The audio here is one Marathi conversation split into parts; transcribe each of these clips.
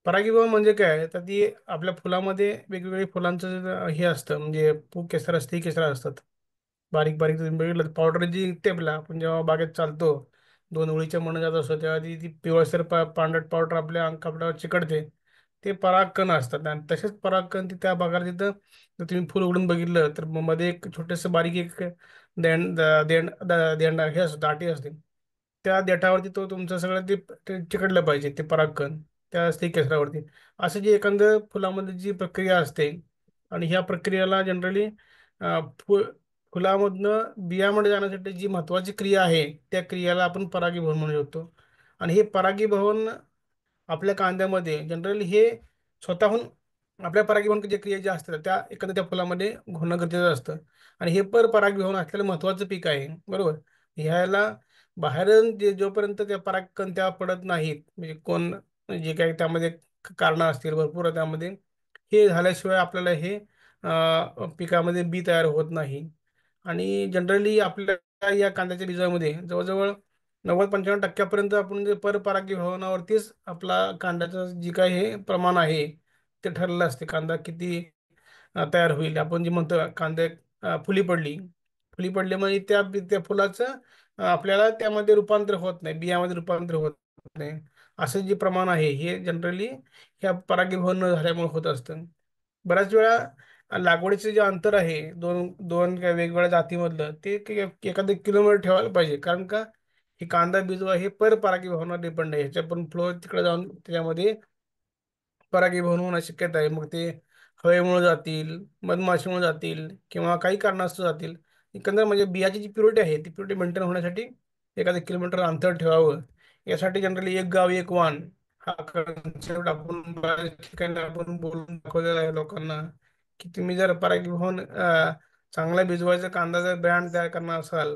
परागीभवन म्हणजे काय? तर ती आपल्या फुलामध्ये वेगवेगळे फुलांचं हे असतं, म्हणजे केसर असते, केसर असतात. बारीक बारीक तुम्ही बघितलं पावडर जी निघते आपल्या, आपण जेव्हा बागेत चालतो, दोन ओळीच्या मण जात असतो तेव्हा ती पिवळसर पांढरट पावडर आपल्या कपड्यावर चिकटते. ते परागकण असतात आणि तसेच परागकण त्या भागाला तिथं जर तुम्ही फुल उघडून बघितलं तर मध्ये एक छोटंसं बारीक एक देण हे असतं, दाटी असते. त्या देठावरती तो तुमचं सगळं ते चिकटलं पाहिजे ते परागकण त्या स्त्री केसरावरती. असं जी एकंदर फुलामध्ये जी प्रक्रिया असते, आणि ह्या प्रक्रियेला जनरली फुलामधनं बियामध्ये जाण्यासाठी जी महत्वाची क्रिया आहे त्या क्रियाला आपण परागीभवन म्हणू शकतो. आणि हे परागीभवन आपल्या कांद्यामध्ये जनरली हे स्वतःहून आपल्या परागीभवन जे क्रिया ज्या असतात त्या एकंदर त्या फुलामध्ये होणं गरजेचं असतं. आणि हे परागीभवन असलेलं महत्वाचं पीक आहे, बरोबर. ह्याला बाहेर जोपर्यंत त्या परागकण त्या पडत नाहीत, म्हणजे कोण जे काही त्यामध्ये कारणं असतील भरपूर त्यामध्ये, हे झाल्याशिवाय आपल्याला हे पिकामध्ये बी तयार होत नाही. आणि जनरली आपल्या या कांद्याच्या बीजामध्ये जवळजवळ 90-95% आपण जे परपरागीभवनावरतीच आपला कांद्याचं जे काही हे प्रमाण आहे ते ठरलेलं असते. कांदा किती तयार होईल, आपण जे म्हणतो कांदे फुली पडली, फुली पडली म्हणजे त्या फुलाचं आपल्याला त्यामध्ये रूपांतर होत नाही, बियामध्ये रूपांतर होत नाही. असं जे प्रमाण आहे हे जनरली ह्या परागीभवन न झाल्यामुळे होत असतं. बऱ्याच वेळा लागवडीचे जे अंतर आहे दोन दोन काही वेगवेगळ्या जातीमधलं ते एखादं किलोमीटर ठेवायला पाहिजे, कारण का हे कांदा बिजवा हे परपरागीभवनावर डिपेंड आहे. ह्याच्या पण फ्लो तिकडे जाऊन त्याच्यामध्ये परागीभवन होण्याची शक्यता आहे. मग ते हवेमुळे जातील, मधमाशीमुळे जातील, किंवा काही कारणास्तव जातील. एकंदर म्हणजे बियाची जी प्युरिटी आहे ती प्युरिटी मेंटेन होण्यासाठी एखादं किलोमीटर अंतर ठेवावं. यासाठी जनरली एक गाव एक वाण हा कन्सेप्ट आपण बऱ्याच ठिकाणी आपण बोलून दाखवलेला आहे लोकांना, की तुम्ही जर परागीभवन चांगला भिजवायचा कांदा जर ब्रँड तयार करणार असाल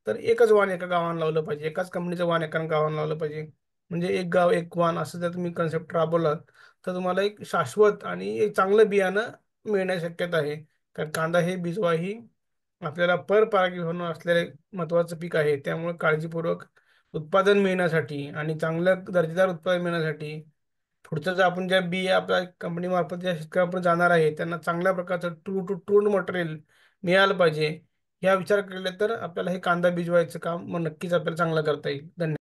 तर एकच वाण एका गावाला लावलं पाहिजे, एकाच कंपनीचं वाण एका गावाला लावलं पाहिजे. म्हणजे एक गाव एक वाण असं जर तुम्ही कन्सेप्ट राबवलात तर तुम्हाला एक शाश्वत आणि एक चांगलं बियाणं मिळण्याची शक्यता आहे. कारण कांदा हे बिजवा ही आपल्याला परपरागीभवन असलेले महत्वाचं पीक आहे. त्यामुळे काळजीपूर्वक उत्पादन मिळण्यासाठी आणि चांगलं दर्जेदार उत्पादन मिळण्यासाठी पुढचं जे आपण ज्या बिया आपल्या कंपनीमार्फत ज्या शेतकऱ्यापर्यंत जाणार आहे त्यांना चांगल्या प्रकारचं ट्रू मटेरियल मिळालं पाहिजे. ह्या विचार केले तर आपल्याला हे कांदा भिजवायचं काम मग नक्कीच आपल्याला चांगलं करता येईल. धन्यवाद.